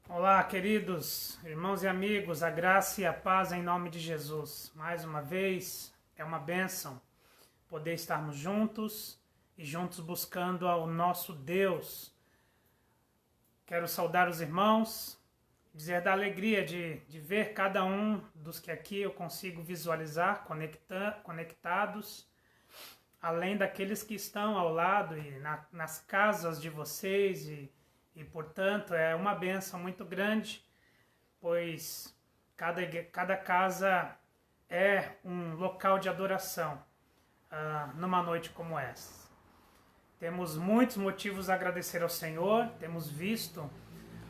Olá, queridos irmãos e amigos, a graça e a paz em nome de Jesus. Mais uma vez, é uma bênção poder estarmos juntos e juntos buscando ao nosso Deus. Quero saudar os irmãos, dizer da alegria de ver cada um dos que aqui eu consigo visualizar conectados, além daqueles que estão ao lado e nas casas de vocês e, portanto, é uma bênção muito grande, pois cada casa é um local de adoração numa noite como essa. Temos muitos motivos a agradecer ao Senhor, temos visto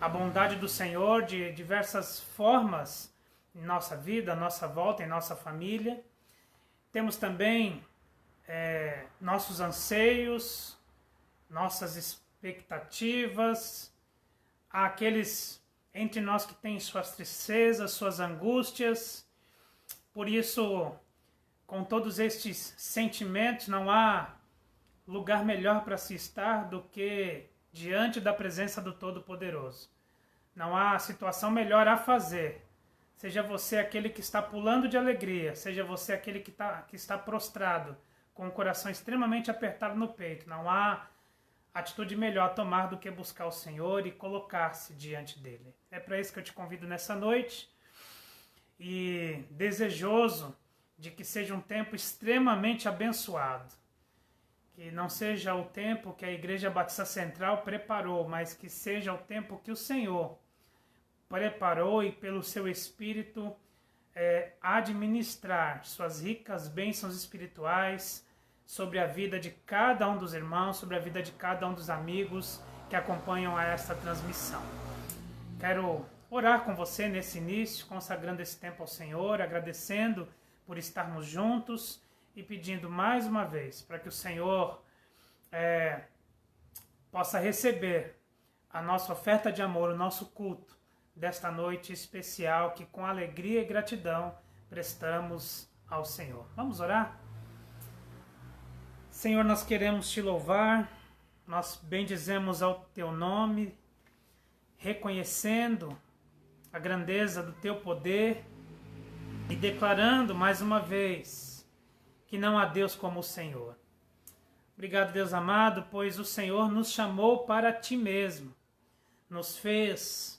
a bondade do Senhor de diversas formas em nossa vida, à nossa volta, em nossa família. Temos também nossos anseios, nossas expectativas, há aqueles entre nós que têm suas tristezas, suas angústias. Por isso, com todos estes sentimentos, não há lugar melhor para se estar do que diante da presença do Todo-Poderoso. Não há situação melhor a fazer. Seja você aquele que está pulando de alegria, seja você aquele que está prostrado, com o coração extremamente apertado no peito. Não há atitude melhor a tomar do que buscar o Senhor e colocar-se diante dele. É para isso que eu te convido nessa noite e desejoso de que seja um tempo extremamente abençoado. Que não seja o tempo que a Igreja Batista Central preparou, mas que seja o tempo que o Senhor preparou e pelo seu Espírito administrar suas ricas bênçãos espirituais sobre a vida de cada um dos irmãos, sobre a vida de cada um dos amigos que acompanham a esta transmissão. Quero orar com você nesse início, consagrando esse tempo ao Senhor, agradecendo por estarmos juntos e pedindo mais uma vez para que o Senhor possa receber a nossa oferta de amor, o nosso culto desta noite especial que com alegria e gratidão prestamos ao Senhor. Vamos orar? Senhor, nós queremos te louvar, nós bendizemos ao teu nome, reconhecendo a grandeza do teu poder e declarando mais uma vez que não há Deus como o Senhor. Obrigado, Deus amado, pois o Senhor nos chamou para ti mesmo, nos fez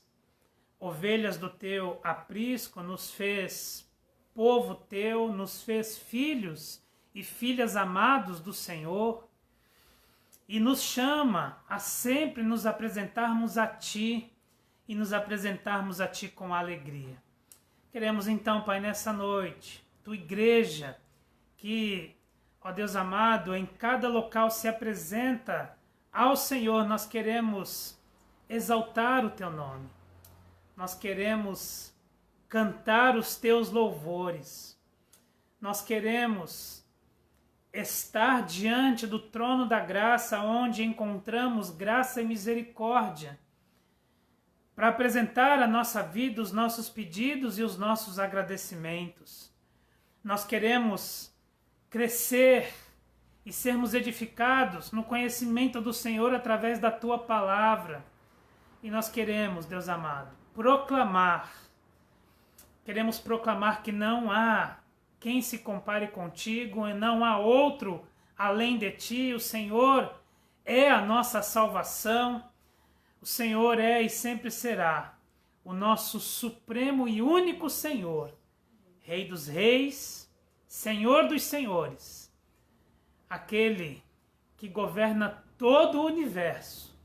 ovelhas do teu aprisco, nos fez povo teu, nos fez filhos e filhas amados do Senhor e nos chama a sempre nos apresentarmos a ti e nos apresentarmos a ti com alegria. Queremos então, Pai, nessa noite, tua igreja que, ó Deus amado, em cada local se apresenta ao Senhor, nós queremos exaltar o teu nome. Nós queremos cantar os teus louvores. Nós queremos estar diante do trono da graça, onde encontramos graça e misericórdia, para apresentar a nossa vida, os nossos pedidos e os nossos agradecimentos. Nós queremos crescer e sermos edificados no conhecimento do Senhor através da tua palavra. E nós queremos, Deus amado, queremos proclamar que não há quem se compare contigo e não há outro além de ti. O Senhor é a nossa salvação, o Senhor é e sempre será o nosso supremo e único Senhor, Rei dos reis, Senhor dos senhores, aquele que governa todo o universo,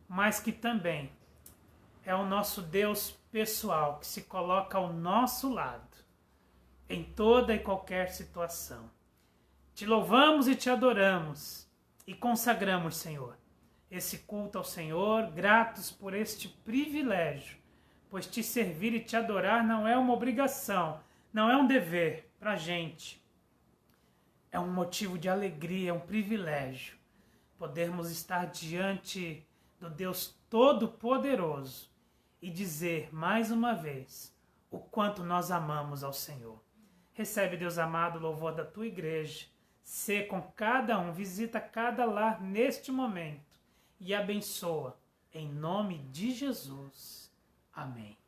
mas que também é o nosso Deus pessoal, que se coloca ao nosso lado, em toda e qualquer situação. Te louvamos e te adoramos, e consagramos, Senhor, esse culto ao Senhor, gratos por este privilégio, pois te servir e te adorar não é uma obrigação, não é um dever para a gente, é um motivo de alegria, é um privilégio, podermos estar diante do Deus Todo-Poderoso, e dizer mais uma vez o quanto nós amamos ao Senhor. Recebe, Deus amado, o louvor da tua igreja. Sê com cada um, visita cada lar neste momento e abençoa, em nome de Jesus. Amém.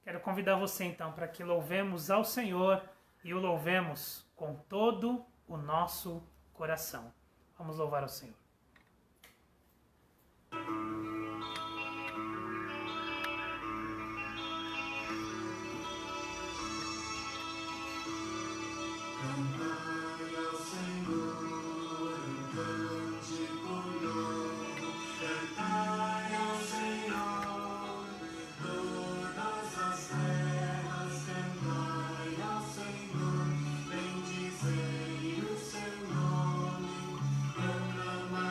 Quero convidar você então para que louvemos ao Senhor e o louvemos com todo o nosso coração. Vamos louvar ao Senhor. Bendizei o seu nome, proclamai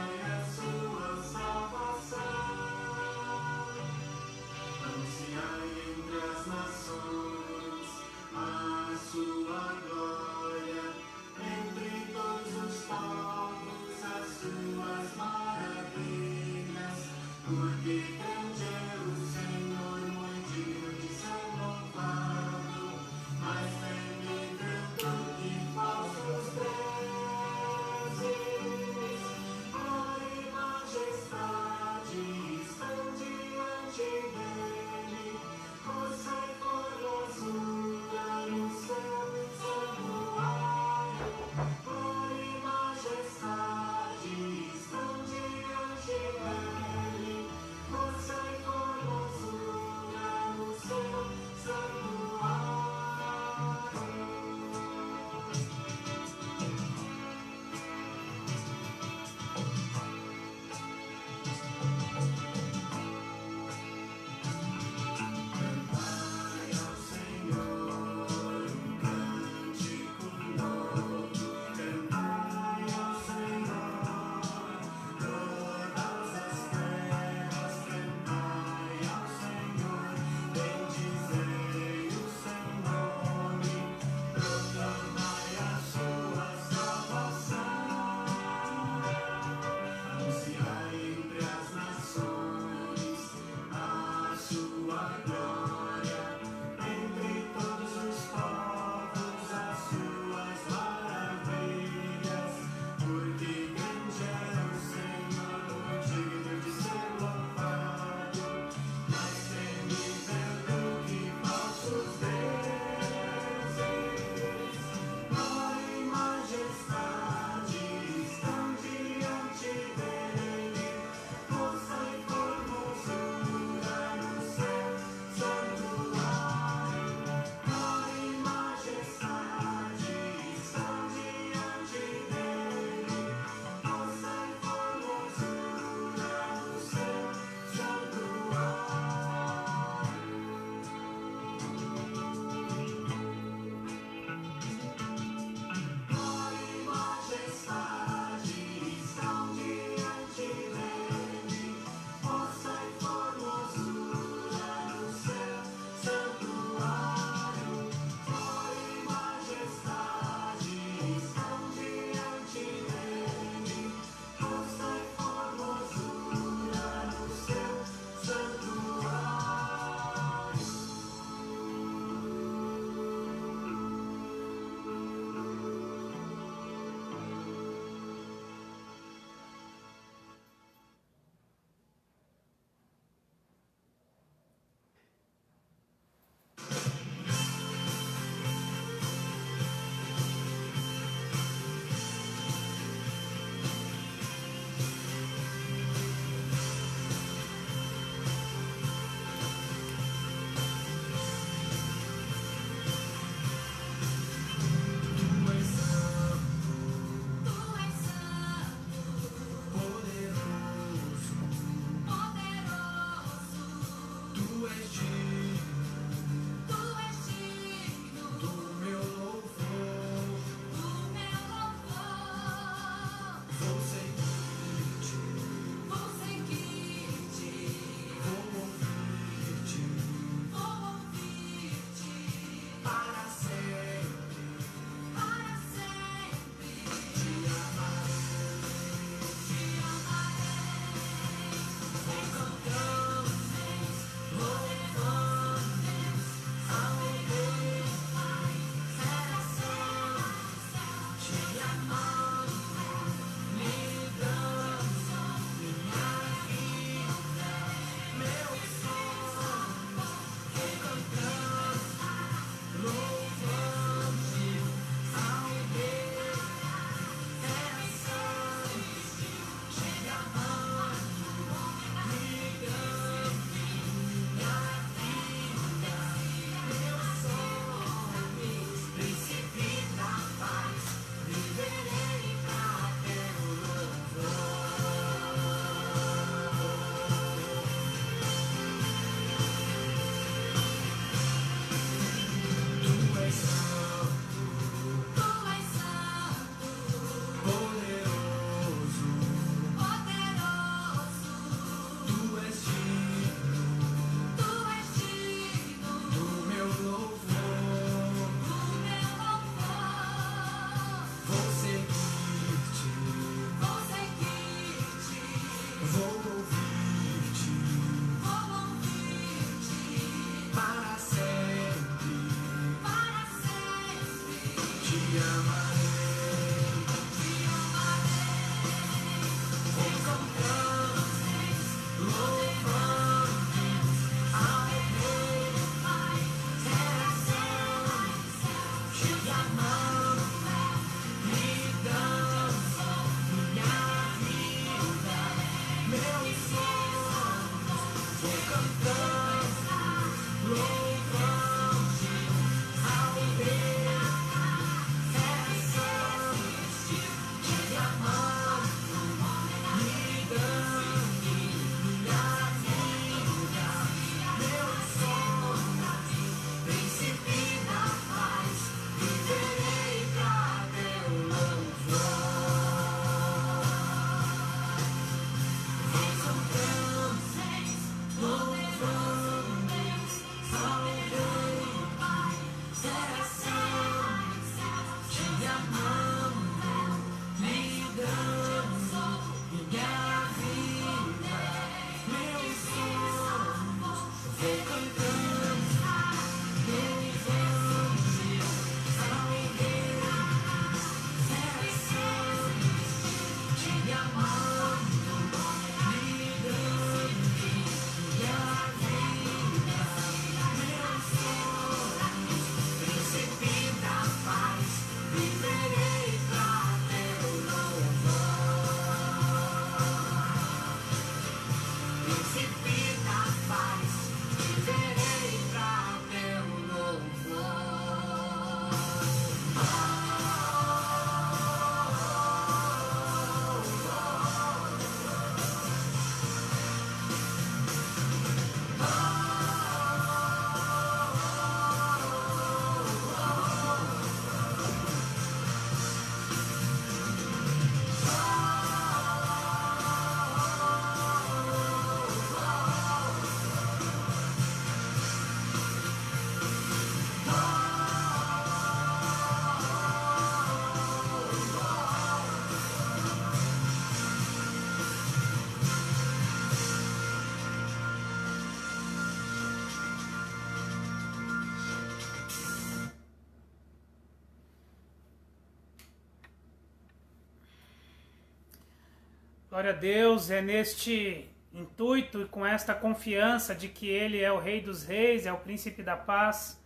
Glória a Deus, é neste intuito e com esta confiança de que Ele é o Rei dos Reis, é o Príncipe da Paz,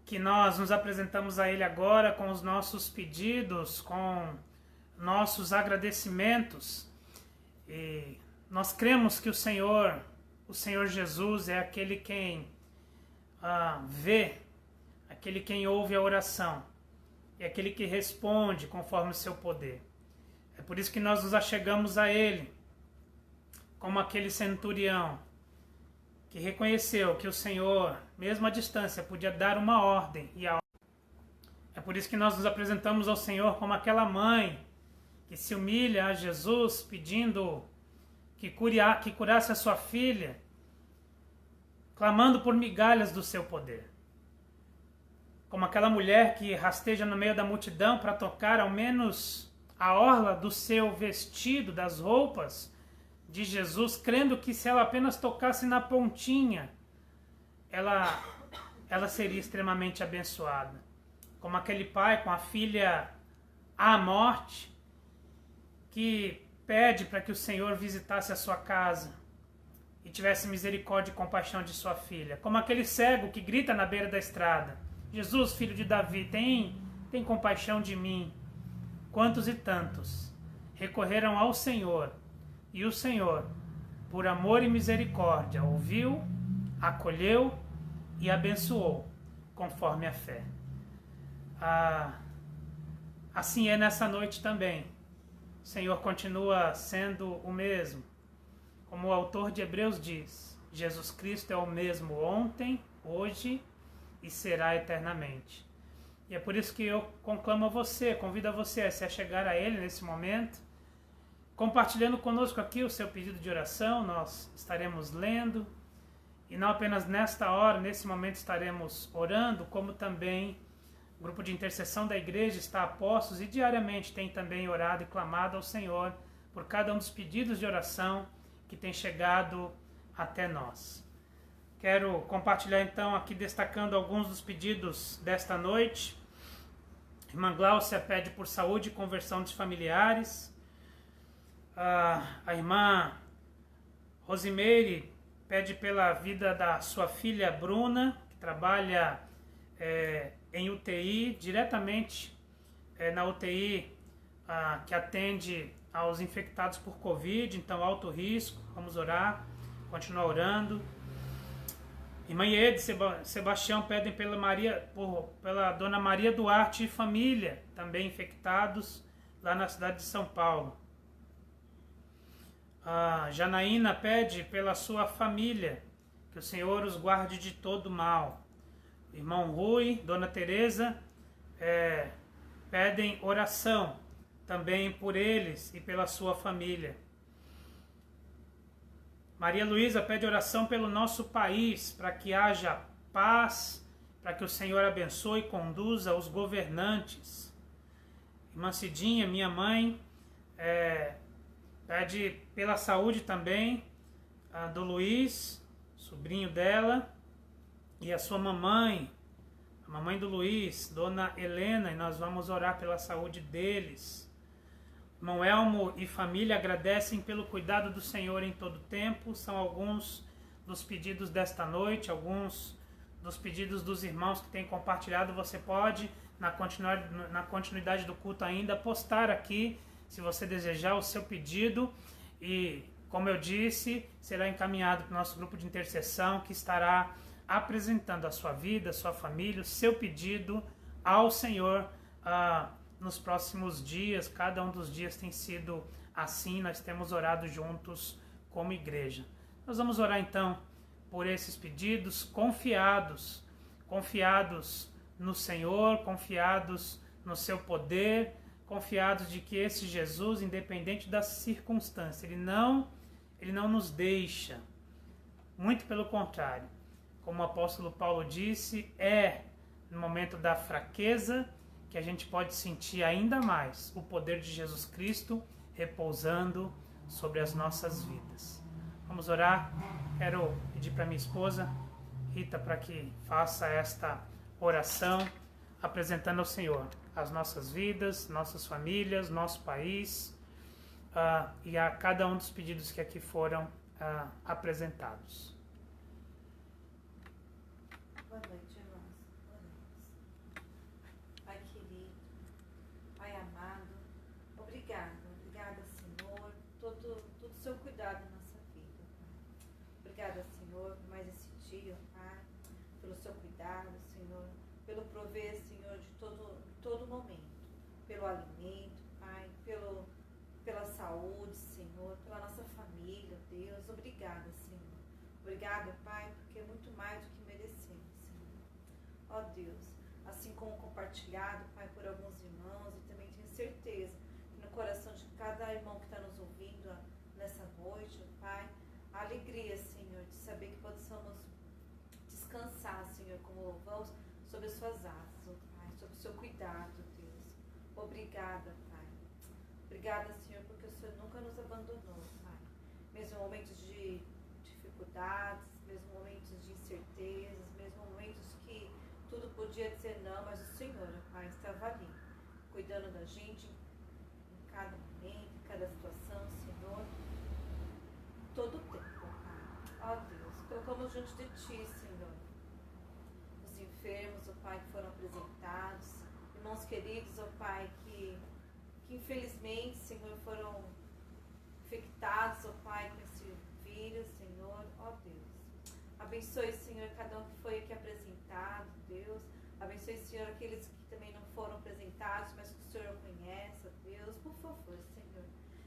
que nós nos apresentamos a Ele agora com os nossos pedidos, com nossos agradecimentos. E nós cremos que o Senhor Jesus é aquele quem vê, aquele quem ouve a oração, é aquele que responde conforme o seu poder. É por isso que nós nos achegamos a Ele, como aquele centurião que reconheceu que o Senhor, mesmo à distância, podia dar uma ordem. É por isso que nós nos apresentamos ao Senhor como aquela mãe que se humilha a Jesus pedindo que curasse a sua filha, clamando por migalhas do seu poder. Como aquela mulher que rasteja no meio da multidão para tocar ao menos a orla do seu vestido, das roupas de Jesus, crendo que se ela apenas tocasse na pontinha, ela seria extremamente abençoada. Como aquele pai com a filha à morte, que pede para que o Senhor visitasse a sua casa e tivesse misericórdia e compaixão de sua filha. Como aquele cego que grita na beira da estrada: Jesus, filho de Davi, tem compaixão de mim. Quantos e tantos recorreram ao Senhor, e o Senhor, por amor e misericórdia, ouviu, acolheu e abençoou, conforme a fé. Assim é nessa noite também. O Senhor continua sendo o mesmo. Como o autor de Hebreus diz, Jesus Cristo é o mesmo ontem, hoje e será eternamente. E é por isso que eu conclamo a você, convido a você a se achegar a Ele nesse momento, compartilhando conosco aqui o seu pedido de oração. Nós estaremos lendo, e não apenas nesta hora, nesse momento estaremos orando, como também o grupo de intercessão da igreja está a postos e diariamente tem também orado e clamado ao Senhor por cada um dos pedidos de oração que tem chegado até nós. Quero compartilhar então aqui, destacando alguns dos pedidos desta noite. Irmã Gláucia pede por saúde e conversão dos familiares. A irmã Rosimeire pede pela vida da sua filha Bruna, que trabalha em UTI, diretamente na UTI que atende aos infectados por Covid, então alto risco. Vamos orar, continuar orando. Irmã Iede e Sebastião pedem pela Dona Maria Duarte e família, também infectados lá na cidade de São Paulo. A Janaína pede pela sua família, que o Senhor os guarde de todo mal. Irmão Rui, Dona Teresa pedem oração também por eles e pela sua família. Maria Luísa pede oração pelo nosso país, para que haja paz, para que o Senhor abençoe e conduza os governantes. Irmã Cidinha, minha mãe, pede pela saúde também do Luiz, sobrinho dela, e a sua mamãe, a mamãe do Luiz, Dona Helena, e nós vamos orar pela saúde deles. Irmão Elmo e família agradecem pelo cuidado do Senhor em todo tempo. São alguns dos pedidos desta noite, alguns dos pedidos dos irmãos que têm compartilhado. Você pode, na continuidade do culto ainda, postar aqui, se você desejar, o seu pedido. E, como eu disse, será encaminhado para o nosso grupo de intercessão, que estará apresentando a sua vida, a sua família, o seu pedido ao Senhor nos próximos dias. Cada um dos dias tem sido assim, nós temos orado juntos como igreja. Nós vamos orar então por esses pedidos, confiados no Senhor, confiados no seu poder, confiados de que esse Jesus, independente das circunstâncias, ele não nos deixa, muito pelo contrário. Como o apóstolo Paulo disse, no momento da fraqueza que a gente pode sentir ainda mais o poder de Jesus Cristo repousando sobre as nossas vidas. Vamos orar. Quero pedir para minha esposa, Rita, para que faça esta oração, apresentando ao Senhor as nossas vidas, nossas famílias, nosso país, e a cada um dos pedidos que aqui foram apresentados. Boa noite, irmãos. Oremos. Pai querido, Pai amado, obrigada, Senhor, todo o seu cuidado na nossa vida, Pai. Obrigada, Senhor, por mais esse dia, Pai, pelo seu cuidado, Senhor, pelo prover, Senhor, de todo momento, pelo alimento, Pai, pela saúde, Senhor, pela nossa família, Deus. Obrigada, Senhor. Obrigada, Pai, porque é muito mais do que merecemos, Senhor. Ó Deus, assim como compartilhado, Pai, por alguns irmãos, e também tenho certeza que no coração de cada irmão que está nos ouvindo nessa noite, Pai, a alegria, Senhor, de saber que possamos descansar, Senhor, como louvamos, sobre as suas asas, ó Pai, sobre o seu cuidado, Deus. Obrigada, Pai. Obrigada, Senhor, porque o Senhor nunca nos abandonou, Pai. Mesmo em momentos de dificuldades, mesmo em momentos de incertezas, mesmo em momentos que tudo podia dizer não, mas o Senhor, Pai, estava ali, cuidando da gente em cada momento, em cada situação, Senhor, todo o tempo, Pai. Ó Deus, colocamos diante de Ti, Senhor, os enfermos, ó Pai, que foram apresentados, irmãos queridos, ó Pai, que infelizmente, Senhor, foram infectados, ó Pai, com esse vírus, Senhor, ó Deus. Abençoe, Senhor, cada um que foi aqui apresentado, Deus. Abençoe, Senhor, aqueles que também não foram apresentados, mas que o Senhor conhece, ó Deus. Por favor, Senhor,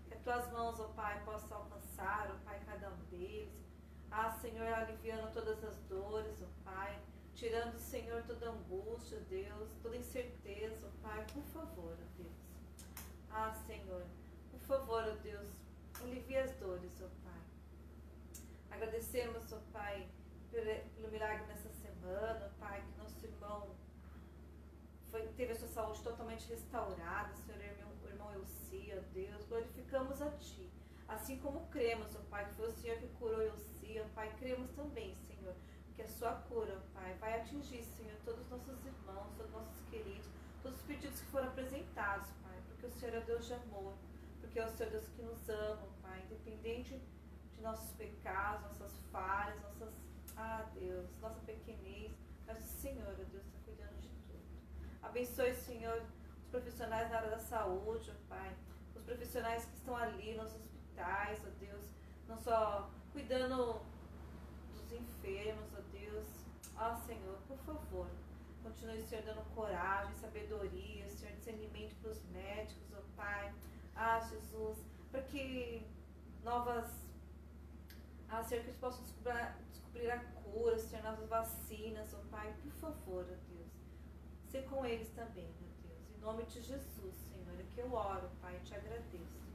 que as Tuas mãos, ó Pai, possam alcançar, ó Pai, cada um deles. Senhor, aliviando todas as dores, ó Pai. Tirando, Senhor, toda angústia, Deus, toda incerteza, ó Pai, por favor, ó Deus. Senhor, por favor, ó Deus, alivia as dores, ó Pai. Agradecemos, ó Pai, pelo milagre nessa semana, ó Pai, que nosso irmão teve a sua saúde totalmente restaurada, Senhor, o irmão Elci, ó Deus, glorificamos a Ti. Assim como cremos, ó Pai, que foi o Senhor que curou Elci, ó Pai, cremos também, Senhor, que a sua cura, ó Pai, vai atingir, Senhor, todos os nossos irmãos, todos os nossos queridos, todos os pedidos que foram apresentados, Pai, porque o Senhor é Deus de amor, porque é o Senhor Deus que nos ama, Pai, independente de nossos pecados, nossas falhas, Deus, nossa pequenez, mas o Senhor, ó Deus, está cuidando de tudo. Abençoe, Senhor, os profissionais na área da saúde, ó Pai, os profissionais que estão ali nos hospitais, ó Deus, não só cuidando dos enfermos, ó Deus, Senhor, por favor, continue, Senhor, dando coragem, sabedoria, Senhor, discernimento para os médicos, ó Pai. Jesus, para que Senhor, que eles possam descobrir a cura, Senhor, novas vacinas, ó Pai, por favor, ó Deus. Ser com eles também, ó Deus. Em nome de Jesus, Senhor, é que eu oro, Pai, e te agradeço.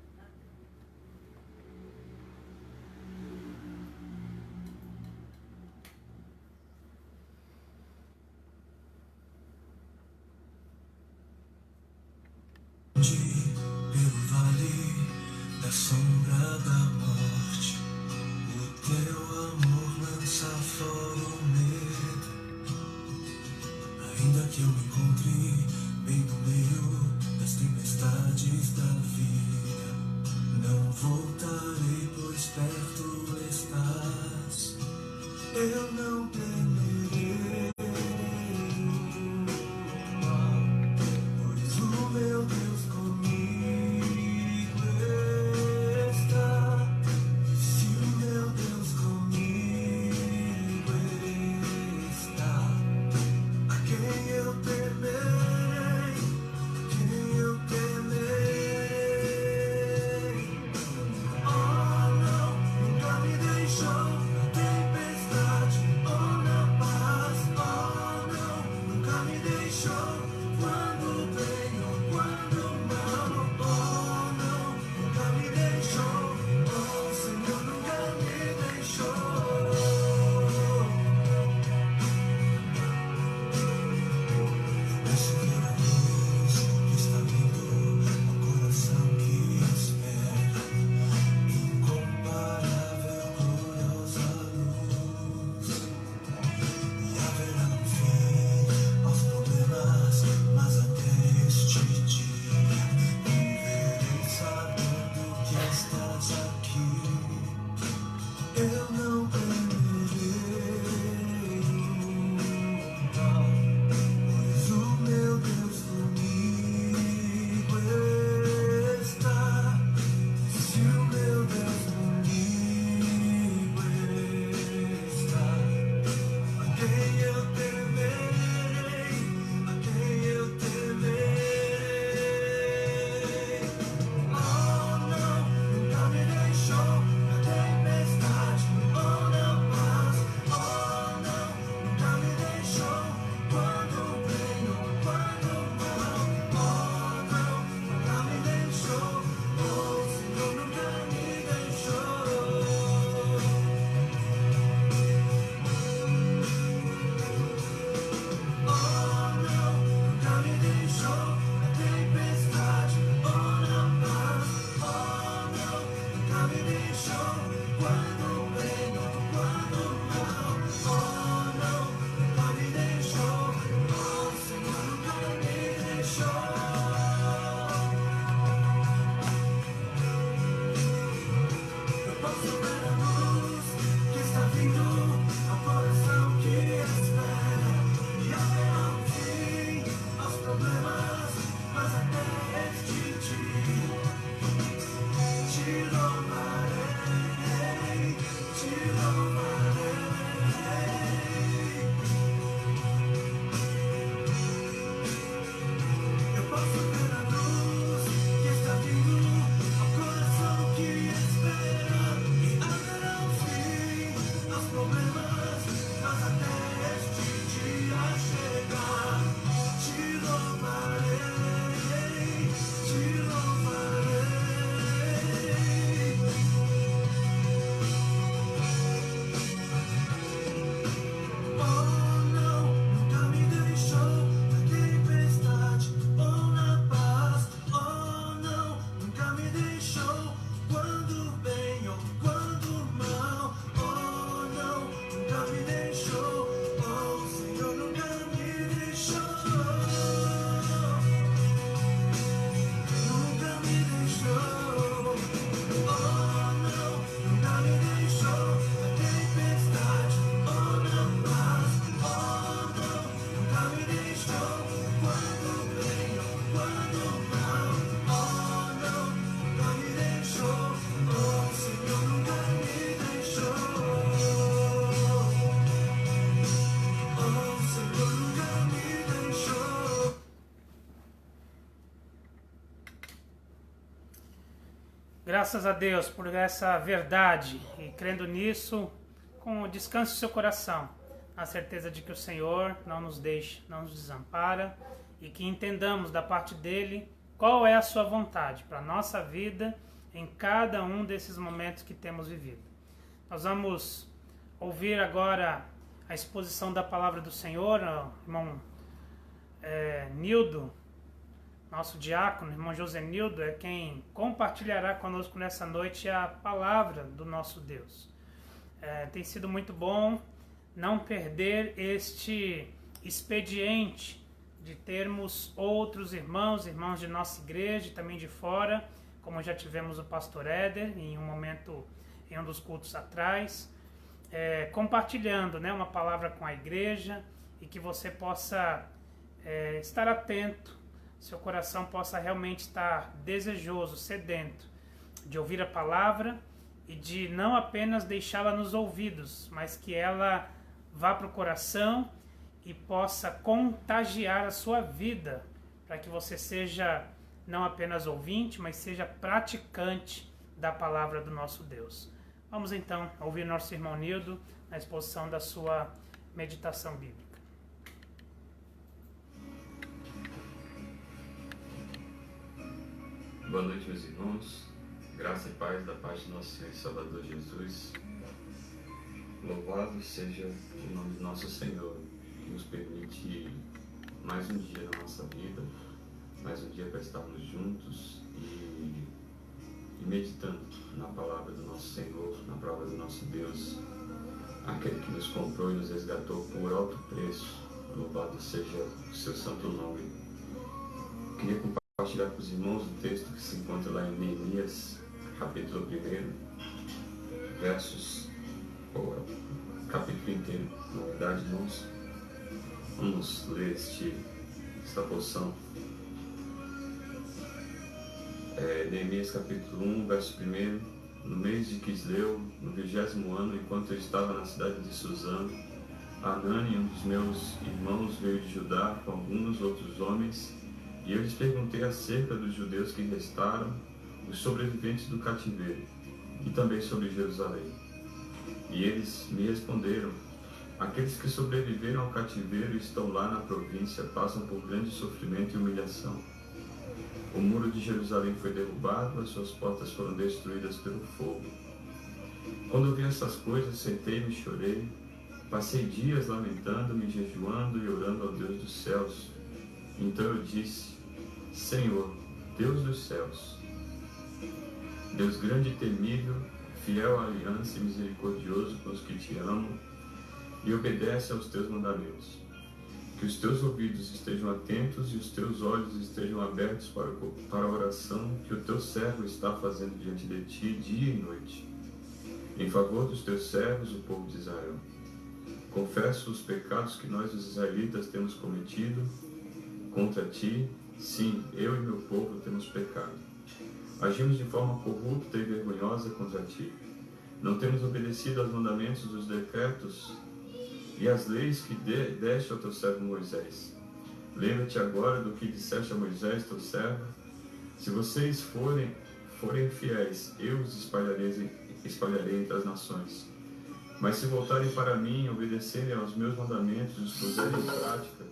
Pelo vale da sombra da morte, o teu amor lança fora o medo. Ainda que eu me encontre bem no meio das tempestades da vida, não voltarei, pois perto estás. Eu não temerei mal, pois o meu Deus comigo está. Graças a Deus por essa verdade e crendo nisso, com descanso em seu coração, a certeza de que o Senhor não nos deixa, não nos desampara e que entendamos da parte dele qual é a sua vontade para a nossa vida em cada um desses momentos que temos vivido. Nós vamos ouvir agora a exposição da palavra do Senhor, o irmão Nildo, nosso diácono, irmão Josenildo, é quem compartilhará conosco nessa noite a palavra do nosso Deus. Tem sido muito bom não perder este expediente de termos outros irmãos de nossa igreja e também de fora, como já tivemos o pastor Éder em um dos cultos atrás, compartilhando, uma palavra com a igreja e que você possa estar atento, seu coração possa realmente estar desejoso, sedento de ouvir a palavra e de não apenas deixá-la nos ouvidos, mas que ela vá para o coração e possa contagiar a sua vida, para que você seja não apenas ouvinte, mas seja praticante da palavra do nosso Deus. Vamos então ouvir nosso irmão Nildo na exposição da sua meditação bíblica. Boa noite, meus irmãos. Graça e paz da parte do nosso Senhor e Salvador Jesus. Louvado seja o nome do nosso Senhor, que nos permite mais um dia na nossa vida, mais um dia para estarmos juntos e meditando na palavra do nosso Senhor, na palavra do nosso Deus, aquele que nos comprou e nos resgatou por alto preço. Louvado seja o seu santo nome. Queria compartilhar com os irmãos o texto que se encontra lá em Neemias, capítulo 1, versos, ou capítulo inteiro, na verdade, irmãos. Vamos ler esta porção. Neemias capítulo 1, verso 1. No mês de Quisleu, no 20º ano, enquanto eu estava na cidade de Suzã, Anani, um dos meus irmãos, veio de Judá com alguns outros homens, e eu lhes perguntei acerca dos judeus que restaram, os sobreviventes do cativeiro, e também sobre Jerusalém. E eles me responderam: aqueles que sobreviveram ao cativeiro e estão lá na província passam por grande sofrimento e humilhação. O muro de Jerusalém foi derrubado, as suas portas foram destruídas pelo fogo. Quando eu vi essas coisas, sentei-me e chorei. Passei dias lamentando-me, jejuando e orando ao Deus dos céus. Então eu disse: Senhor, Deus dos céus, Deus grande e temível, fiel à aliança e misericordioso com os que te amam e obedece aos teus mandamentos. Que os teus ouvidos estejam atentos e os teus olhos estejam abertos para a oração que o teu servo está fazendo diante de ti dia e noite, em favor dos teus servos, o povo de Israel. Confesso os pecados que nós, os israelitas, temos cometido contra ti. Sim, eu e meu povo temos pecado. Agimos de forma corrupta e vergonhosa contra ti. Não temos obedecido aos mandamentos dos decretos e às leis que deste ao teu servo Moisés. Lembra-te agora do que disseste a Moisés, teu servo. Se vocês forem fiéis, eu os espalharei entre as nações. Mas se voltarem para mim e obedecerem aos meus mandamentos e os puserem em prática,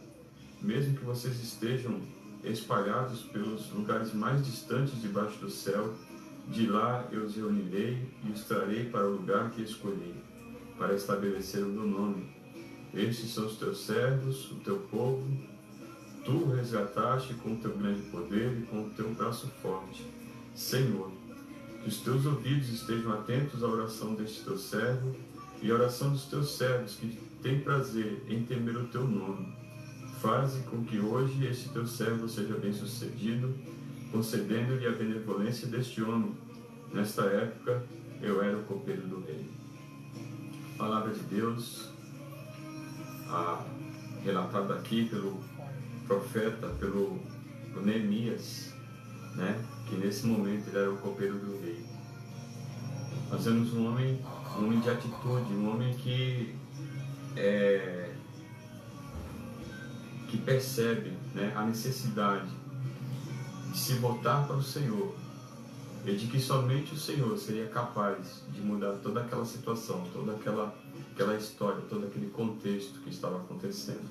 mesmo que vocês estejam espalhados pelos lugares mais distantes debaixo do céu, de lá eu os reunirei e os trarei para o lugar que escolhi, para estabelecer o meu nome. Estes são os teus servos, o teu povo. Tu o resgataste com o teu grande poder e com o teu braço forte. Senhor, que os teus ouvidos estejam atentos à oração deste teu servo e à oração dos teus servos que têm prazer em temer o teu nome. Faze com que hoje este teu servo seja bem-sucedido, concedendo-lhe a benevolência deste homem. Nesta época, eu era o copeiro do rei. Palavra de Deus, relatada aqui pelo profeta, pelo Neemias, né? Que nesse momento ele era o copeiro do rei. Nós vemos um homem de atitude, um homem que percebe, né, a necessidade de se voltar para o Senhor e de que somente o Senhor seria capaz de mudar toda aquela situação, toda aquela história, todo aquele contexto que estava acontecendo.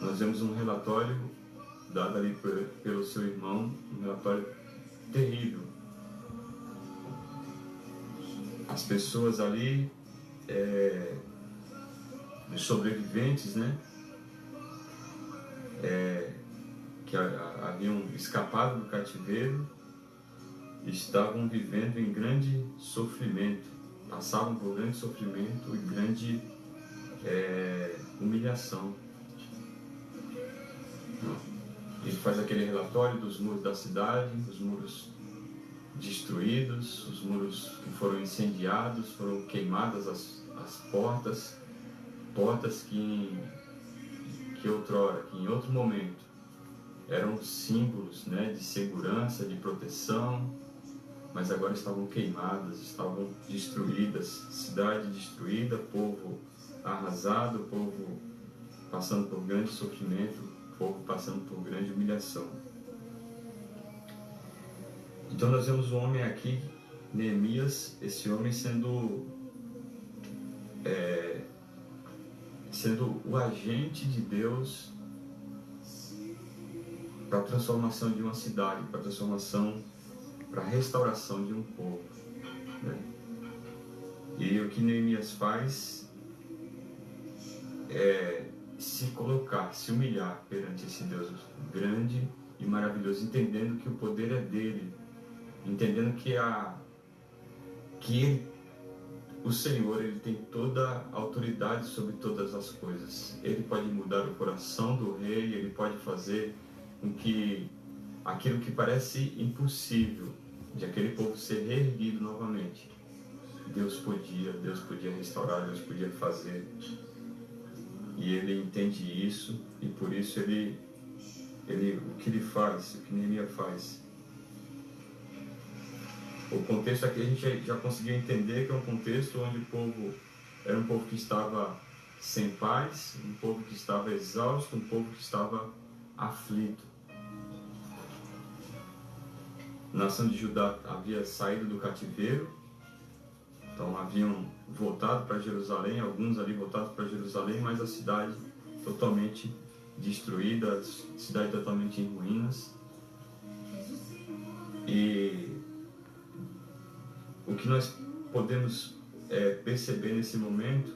Nós vemos um relatório dado ali pelo seu irmão, um relatório terrível. As pessoas ali, os sobreviventes, né, que haviam escapado do cativeiro, estavam vivendo em grande sofrimento, passavam por grande sofrimento e grande humilhação. Ele faz aquele relatório dos muros da cidade, os muros destruídos, os muros que foram incendiados, foram queimadas as portas que outrora, que em outro momento eram símbolos, né, de segurança, de proteção, mas agora estavam queimadas, estavam destruídas, cidade destruída, povo arrasado, povo passando por grande sofrimento, povo passando por grande humilhação. Então nós vemos um homem aqui, Neemias, esse homem sendo o agente de Deus para a transformação de uma cidade, para a transformação, para a restauração de um povo, né? E o que Neemias faz é se colocar, se humilhar perante esse Deus grande e maravilhoso, entendendo que o poder é dele, entendendo que o Senhor, ele tem toda a autoridade sobre todas as coisas. Ele pode mudar o coração do rei, ele pode fazer com que aquilo que parece impossível, de aquele povo ser reerguido novamente, Deus podia restaurar, Deus podia fazer. E ele entende isso, e por isso o que ele faz, o que Neemias faz. O contexto aqui a gente já conseguiu entender que é um contexto onde o povo era um povo que estava sem paz, um povo que estava exausto, um povo que estava aflito. A nação de Judá havia saído do cativeiro, então haviam voltado para Jerusalém, alguns ali voltados para Jerusalém, mas a cidade totalmente destruída, a cidade totalmente em ruínas. E o que nós podemos perceber nesse momento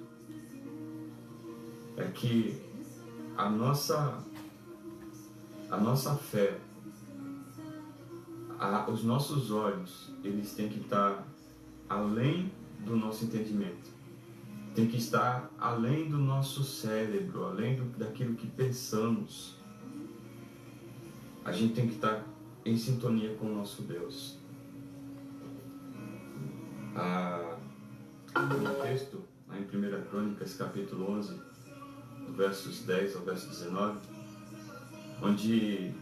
é que a nossa fé, os nossos olhos, eles têm que estar além do nosso entendimento. Tem que estar além do nosso cérebro, além daquilo que pensamos. A gente tem que estar em sintonia com o nosso Deus. No texto, lá em 1 Crônicas, capítulo 11, versos 10 ao verso 19, onde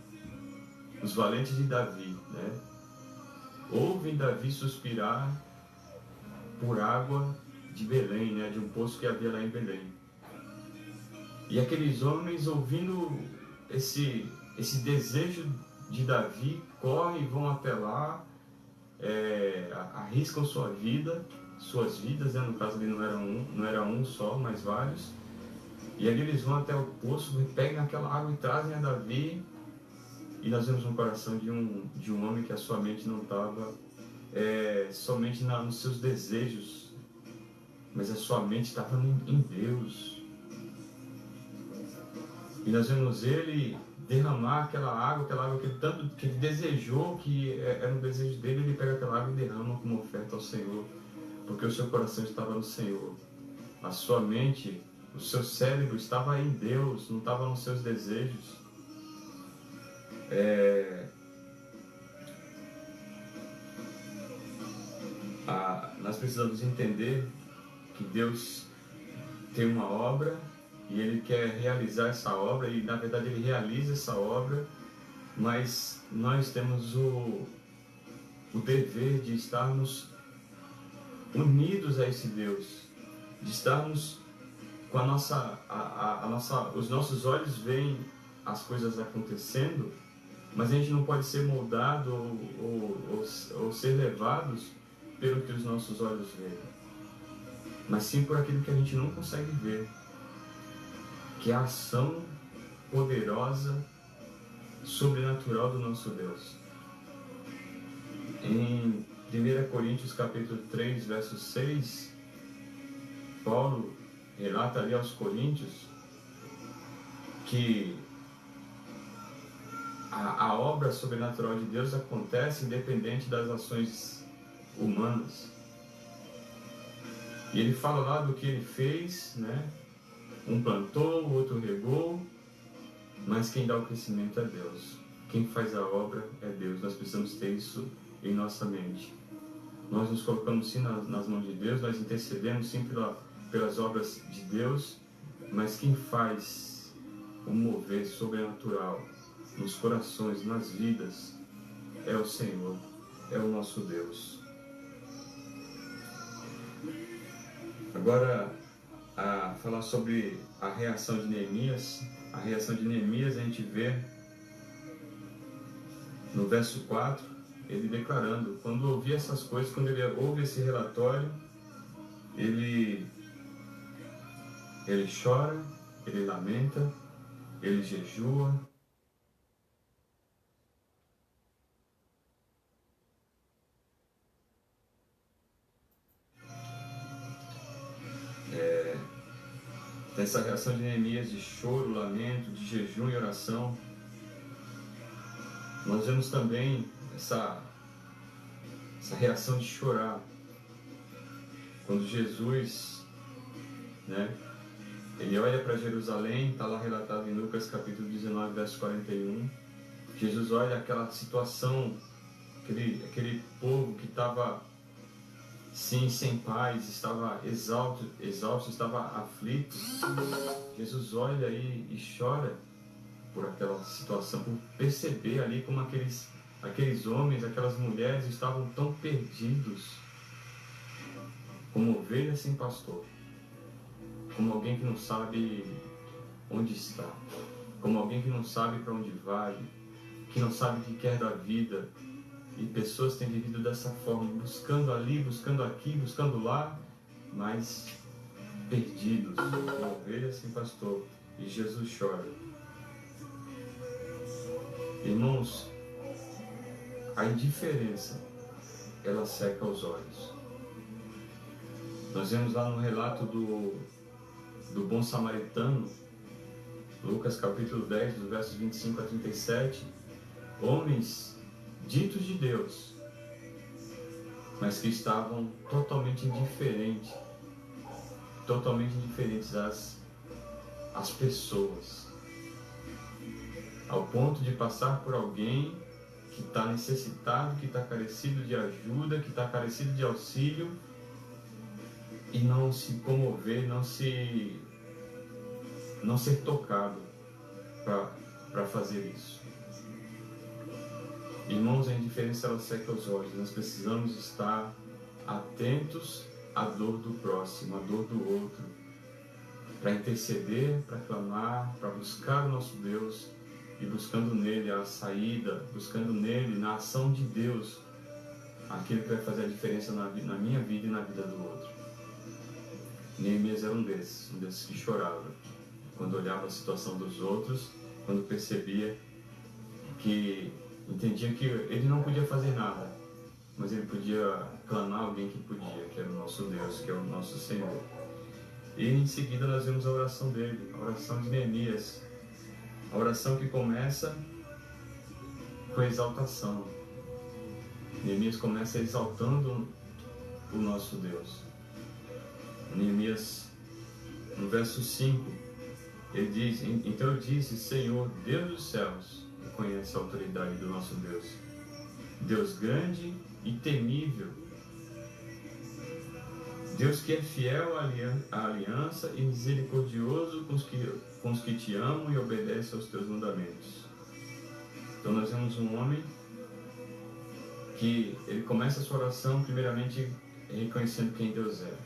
os valentes de Davi, né, ouvem Davi suspirar por água de Belém, né, de um poço que havia lá em Belém. E aqueles homens, ouvindo esse desejo de Davi, correm e vão até lá, arriscam suas vidas, né? No caso ali não era um só, mas vários. E ali eles vão até o poço, pegam aquela água e trazem a Davi. E nós vemos no coração de um homem que a sua mente não estava somente nos seus desejos, mas a sua mente estava em Deus. E nós vemos ele derramar aquela água que ele desejou, que era um desejo dele. Ele pega aquela água e derrama como oferta ao Senhor, porque o seu coração estava no Senhor. A sua mente, o seu cérebro estava em Deus, não estava nos seus desejos. Nós precisamos entender que Deus tem uma obra e Ele quer realizar essa obra, e na verdade Ele realiza essa obra, mas nós temos o dever de estarmos unidos a esse Deus, de estarmos com os nossos olhos veem as coisas acontecendo, mas a gente não pode ser moldado ou ser levados pelo que os nossos olhos veem, mas sim por aquilo que a gente não consegue ver, que é a ação poderosa, sobrenatural do nosso Deus. Em 1 Coríntios capítulo 3, verso 6, Paulo relata ali aos Coríntios que a obra sobrenatural de Deus acontece independente das ações humanas. E ele fala lá do que ele fez, né? Um plantou, o outro regou, mas quem dá o crescimento é Deus. Quem faz a obra é Deus. Nós precisamos ter isso em nossa mente. Nós nos colocamos sim nas mãos de Deus, nós intercedemos sim pelas obras de Deus, mas quem faz o mover sobrenatural nos corações, nas vidas, é o Senhor, é o nosso Deus. Agora, a falar sobre a reação de Neemias. A reação de Neemias a gente vê no verso 4, ele declarando, quando ouvi essas coisas, quando ele ouve esse relatório, ele chora, ele lamenta, ele jejua. Essa reação de Neemias de choro, lamento, de jejum e oração. Nós vemos também essa reação de chorar quando Jesus, né, ele olha para Jerusalém, está lá relatado em Lucas capítulo 19, verso 41. Jesus olha aquela situação, aquele povo que estava sim sem paz, estava exausto, estava aflito. Jesus olha e chora por aquela situação, por perceber ali como aqueles homens, aquelas mulheres estavam tão perdidos, como ovelhas sem pastor, como alguém que não sabe onde está, como alguém que não sabe para onde vai, que não sabe o que quer da vida. E pessoas têm vivido dessa forma, buscando ali, buscando aqui, buscando lá, mas perdidos, como ovelhas sem pastor. E Jesus chora. Irmãos, a indiferença, ela seca os olhos. Nós vemos lá no relato do bom samaritano, Lucas capítulo 10, dos versos 25 a 37, homens ditos de Deus, mas que estavam totalmente indiferentes às pessoas, ao ponto de passar por alguém que está necessitado, que está carecido de ajuda, que está carecido de auxílio, e não se comover, não ser tocado para fazer isso. Irmãos, a indiferença ela seca os olhos. Nós precisamos estar atentos à dor do próximo, à dor do outro, para interceder, para clamar, para buscar o nosso Deus, e buscando nele a saída, buscando nele, na ação de Deus, aquilo que vai fazer a diferença na minha vida e na vida do outro. Neemias era um desses que chorava quando olhava a situação dos outros, quando percebia que entendia que ele não podia fazer nada, mas ele podia clamar alguém que podia, que era o nosso Deus, que é o nosso Senhor. E em seguida nós vemos a oração dele, a oração de Neemias, a oração que começa com a exaltação. Neemias começa exaltando o nosso Deus. Neemias, no verso 5, ele diz: então eu disse, Senhor, Deus dos céus, conhece a autoridade do nosso Deus, Deus grande e temível, Deus que é fiel à aliança e misericordioso com os que te amam e obedecem aos teus mandamentos. Então nós vemos um homem que ele começa a sua oração primeiramente reconhecendo quem Deus é.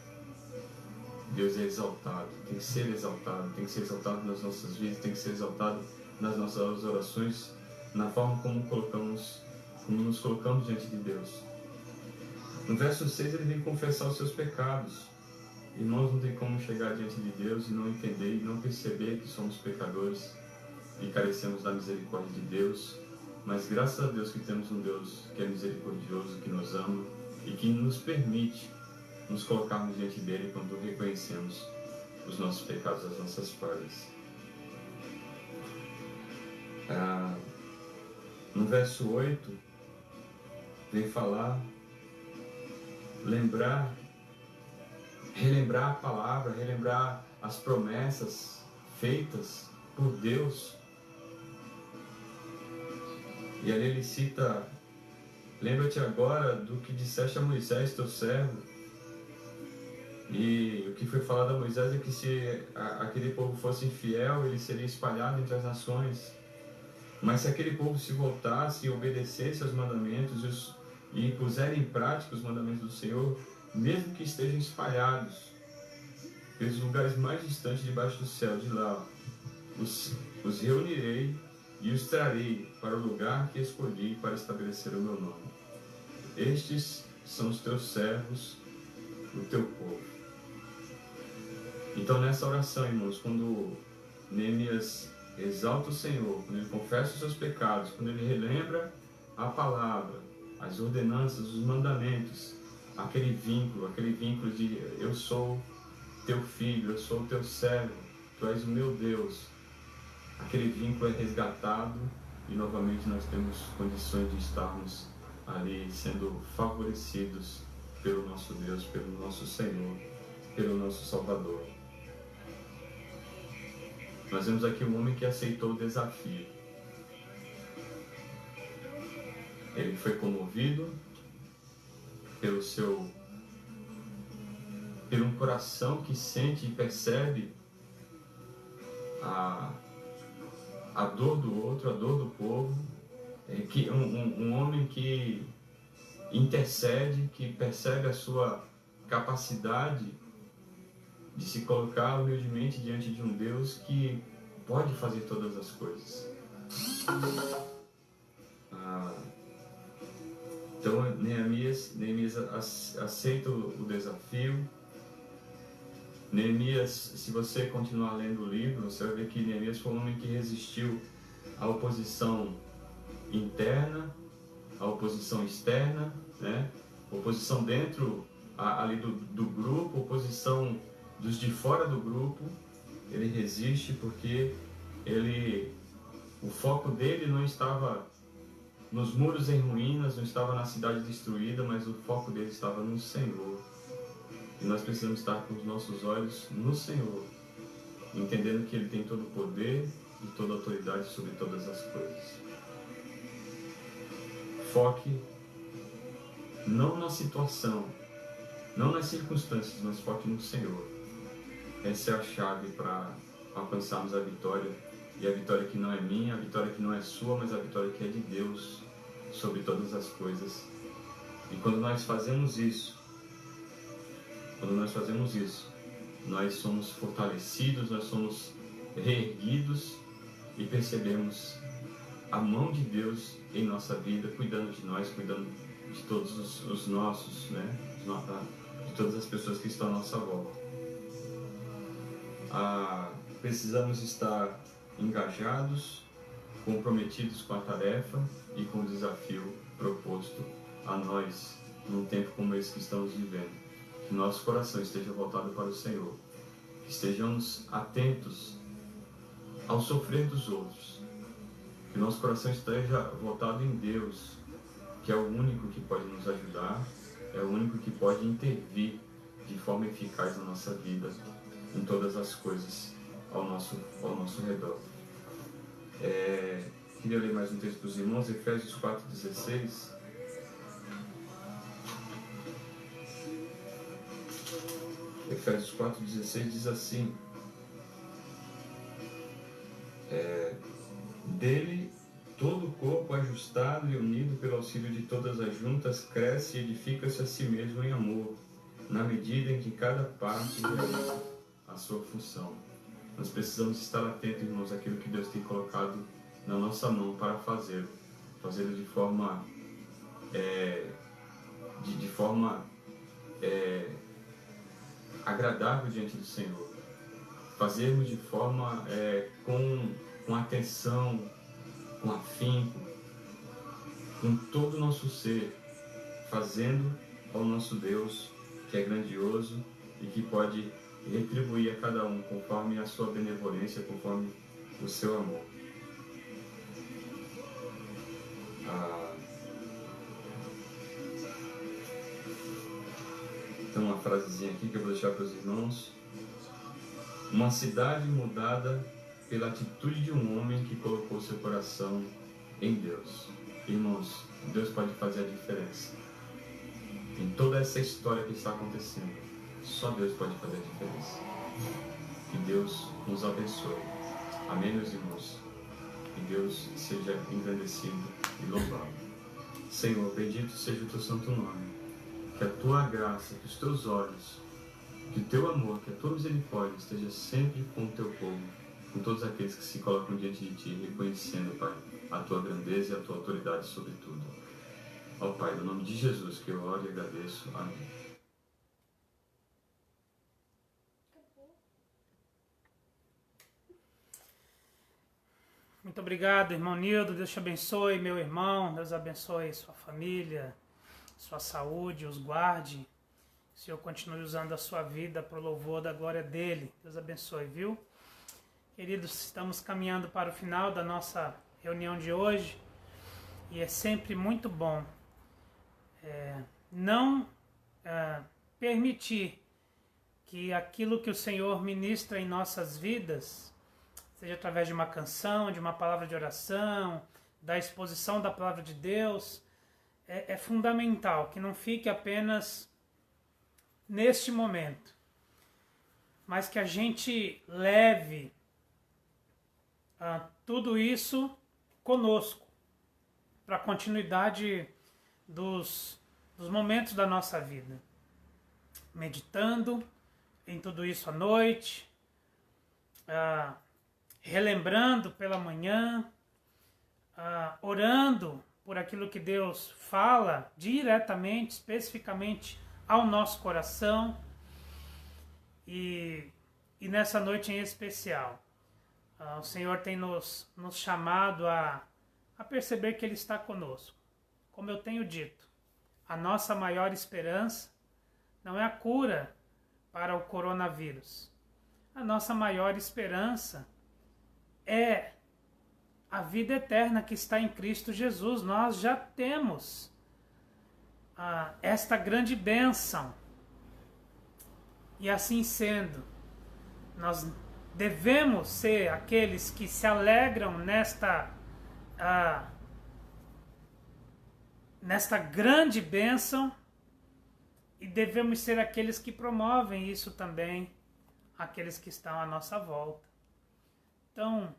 Deus é exaltado, tem que ser exaltado nas nossas vidas, tem que ser exaltado nas nossas orações, na forma como nos colocamos diante de Deus. No verso 6 ele vem confessar os seus pecados. Irmãos, não tem como chegar diante de Deus e não entender e não perceber que somos pecadores e carecemos da misericórdia de Deus, mas graças a Deus que temos um Deus que é misericordioso, que nos ama e que nos permite nos colocarmos diante dele quando reconhecemos os nossos pecados, as nossas falhas. No verso 8 vem falar, relembrar a palavra, relembrar as promessas feitas por Deus. E ali ele cita: lembra-te agora do que disseste a Moisés, teu servo. E o que foi falado a Moisés é que se aquele povo fosse infiel, ele seria espalhado entre as nações. Mas se aquele povo se voltasse e obedecesse aos mandamentos e puser em prática os mandamentos do Senhor, mesmo que estejam espalhados pelos lugares mais distantes debaixo do céu, de lá os reunirei e os trarei para o lugar que escolhi para estabelecer o meu nome. Estes são os teus servos, o teu povo. Então nessa oração, irmãos, quando Neemias exalta o Senhor, quando ele confessa os seus pecados, quando ele relembra a palavra, as ordenanças, os mandamentos, aquele vínculo de eu sou teu filho, eu sou teu servo, tu és o meu Deus, aquele vínculo é resgatado e novamente nós temos condições de estarmos ali sendo favorecidos pelo nosso Deus, pelo nosso Senhor, pelo nosso Salvador. Nós vemos aqui um homem que aceitou o desafio. Ele foi comovido por um coração que sente e percebe a dor do outro, a dor do povo. Um homem que intercede, que percebe a sua capacidade de se colocar humildemente diante de um Deus que pode fazer todas as coisas. Então Neemias aceita o desafio. Neemias, se você continuar lendo o livro, você vai ver que Neemias foi um homem que resistiu à oposição interna, à oposição externa, né? Oposição dentro ali do grupo, oposição dos de fora do grupo. Ele resiste porque o foco dele não estava nos muros em ruínas, não estava na cidade destruída, mas o foco dele estava no Senhor. E nós precisamos estar com os nossos olhos no Senhor, entendendo que Ele tem todo o poder e toda a autoridade sobre todas as coisas. Foque não na situação, não nas circunstâncias, mas foque no Senhor. Essa é a chave para alcançarmos a vitória. E a vitória que não é minha, a vitória que não é sua, mas a vitória que é de Deus sobre todas as coisas. E quando nós fazemos isso, nós somos fortalecidos, nós somos reerguidos e percebemos a mão de Deus em nossa vida, cuidando de nós, cuidando de todos os nossos, né? De todas as pessoas que estão à nossa volta. Precisamos estar engajados, comprometidos com a tarefa e com o desafio proposto a nós num tempo como esse que estamos vivendo. Que nosso coração esteja voltado para o Senhor, que estejamos atentos ao sofrer dos outros, que nosso coração esteja voltado em Deus, que é o único que pode nos ajudar, é o único que pode intervir de forma eficaz na nossa vida, em todas as coisas ao nosso redor. Queria ler mais um texto para os irmãos, Efésios 4,16. Efésios 4,16 diz assim: dele todo o corpo ajustado e unido pelo auxílio de todas as juntas cresce e edifica-se a si mesmo em amor, na medida em que cada parte realiza a sua função. Nós precisamos estar atentos, irmãos, àquilo que Deus tem colocado na nossa mão para fazê-lo de forma agradável diante do Senhor, fazermos de forma com atenção, com afinco, com todo o nosso ser, fazendo ao nosso Deus, que é grandioso e que pode retribuir a cada um conforme a sua benevolência, conforme o seu amor. Tem uma frasezinha aqui que eu vou deixar para os irmãos. Uma cidade mudada pela atitude de um homem que colocou seu coração em Deus. Irmãos, Deus pode fazer a diferença. Em toda essa história que está acontecendo, só Deus pode fazer a diferença. Que Deus nos abençoe. Amém, meus irmãos? Que Deus seja engrandecido e louvado. Senhor, bendito seja o teu santo nome. Que a tua graça, que os teus olhos, que o teu amor, que a tua misericórdia esteja sempre com o teu povo, com todos aqueles que se colocam diante de ti, reconhecendo, Pai, a tua grandeza e a tua autoridade sobre tudo. Ó Pai, no nome de Jesus, que eu oro e agradeço. Amém. Muito obrigado, irmão Nildo. Deus te abençoe, meu irmão. Deus abençoe sua família, sua saúde, os guarde. O Senhor continue usando a sua vida para o louvor da glória dele. Deus abençoe, viu? Queridos, estamos caminhando para o final da nossa reunião de hoje e é sempre muito bom não permitir que aquilo que o Senhor ministra em nossas vidas, seja através de uma canção, de uma palavra de oração, da exposição da palavra de Deus, é fundamental que não fique apenas neste momento, mas que a gente leve tudo isso conosco para a continuidade dos momentos da nossa vida, meditando em tudo isso à noite, relembrando pela manhã, orando por aquilo que Deus fala diretamente, especificamente ao nosso coração, e nessa noite em especial, o Senhor tem nos chamado a perceber que Ele está conosco. Como eu tenho dito, a nossa maior esperança não é a cura para o coronavírus. A nossa maior esperança é a vida eterna que está em Cristo Jesus. Nós já temos esta grande bênção. E assim sendo, nós devemos ser aqueles que se alegram nesta grande bênção, e devemos ser aqueles que promovem isso também, aqueles que estão à nossa volta. Então,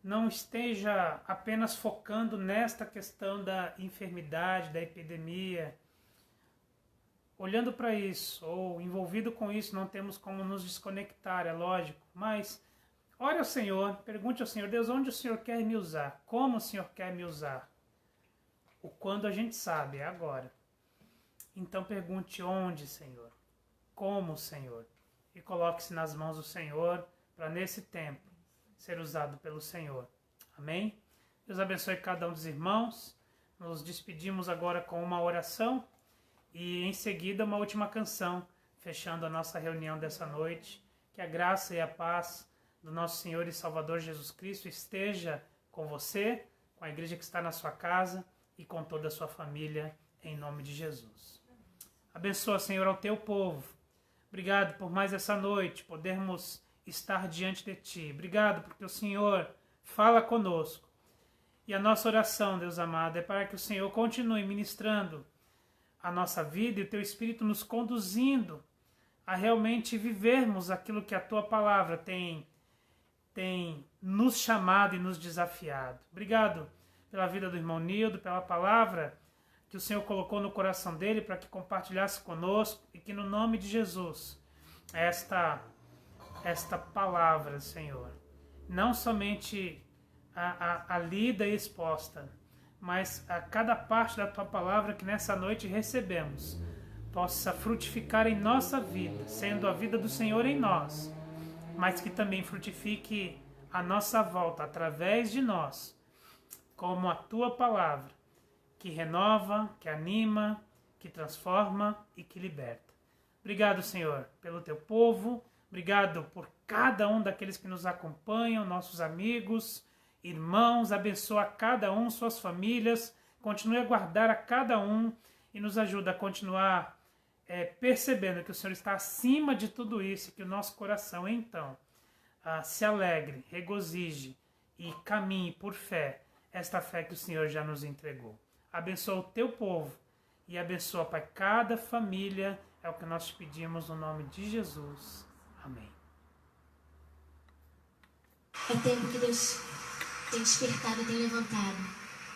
não esteja apenas focando nesta questão da enfermidade, da epidemia. Olhando para isso, ou envolvido com isso, não temos como nos desconectar, é lógico. Mas ore ao Senhor, pergunte ao Senhor: Deus, onde o Senhor quer me usar? Como o Senhor quer me usar? O quando a gente sabe, é agora. Então pergunte onde, Senhor? Como, Senhor? E coloque-se nas mãos do Senhor para nesse tempo ser usado pelo Senhor. Amém? Deus abençoe cada um dos irmãos. Nos despedimos agora com uma oração e em seguida uma última canção, fechando a nossa reunião dessa noite. Que a graça e a paz do nosso Senhor e Salvador Jesus Cristo esteja com você, com a igreja que está na sua casa e com toda a sua família, em nome de Jesus. Abençoa, Senhor, ao teu povo. Obrigado por mais essa noite, podermos estar diante de Ti. Obrigado porque o Senhor fala conosco. E a nossa oração, Deus amado, é para que o Senhor continue ministrando a nossa vida e o Teu Espírito nos conduzindo a realmente vivermos aquilo que a Tua Palavra tem nos chamado e nos desafiado. Obrigado pela vida do irmão Nildo, pela palavra que o Senhor colocou no coração dele para que compartilhasse conosco, e que no nome de Jesus esta palavra, Senhor, não somente a lida e exposta, mas a cada parte da Tua palavra que nessa noite recebemos, possa frutificar em nossa vida, sendo a vida do Senhor em nós, mas que também frutifique a nossa volta através de nós, como a Tua palavra, que renova, que anima, que transforma e que liberta. Obrigado, Senhor, pelo Teu povo. Obrigado por cada um daqueles que nos acompanham, nossos amigos, irmãos. Abençoa cada um, suas famílias. Continue a guardar a cada um e nos ajuda a continuar percebendo que o Senhor está acima de tudo isso, e que o nosso coração, então, se alegre, regozije e caminhe por fé, esta fé que o Senhor já nos entregou. Abençoa o Teu povo e abençoa, Pai, cada família. É o que nós te pedimos no nome de Jesus. Amém. É tempo que Deus tem despertado e tem levantado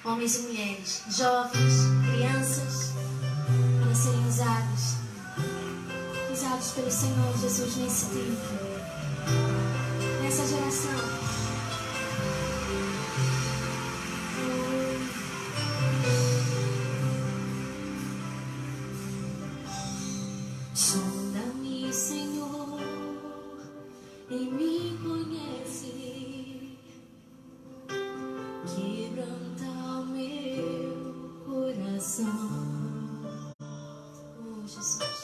homens e mulheres, jovens, crianças, para serem usados pelo Senhor Jesus nesse tempo, nessa geração. Sonda-me, Senhor, e me conhece, quebranta o meu coração. Oh, Jesus,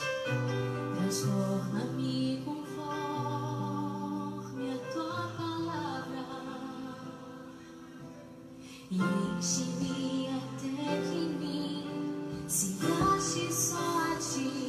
transforma-me conforme a Tua palavra e enche-me até que em mim se ache só a Ti.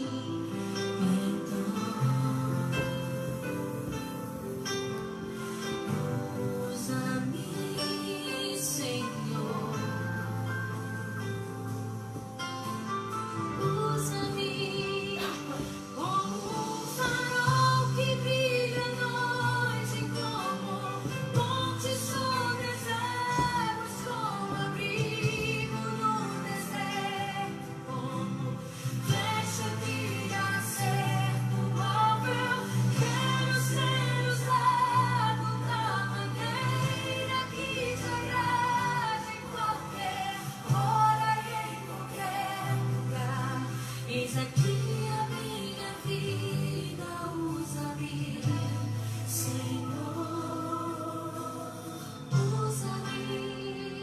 Eis aqui a minha vida, usa-me, Senhor, usa-me.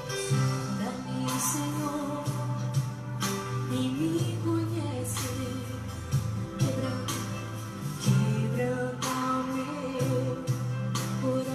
Sonda-me, Senhor, e me conhece, quebranta o meu coração.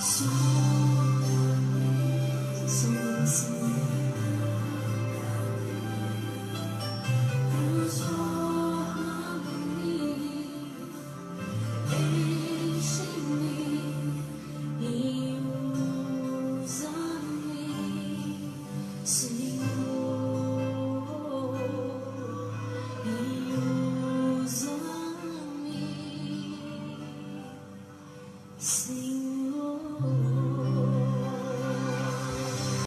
Sou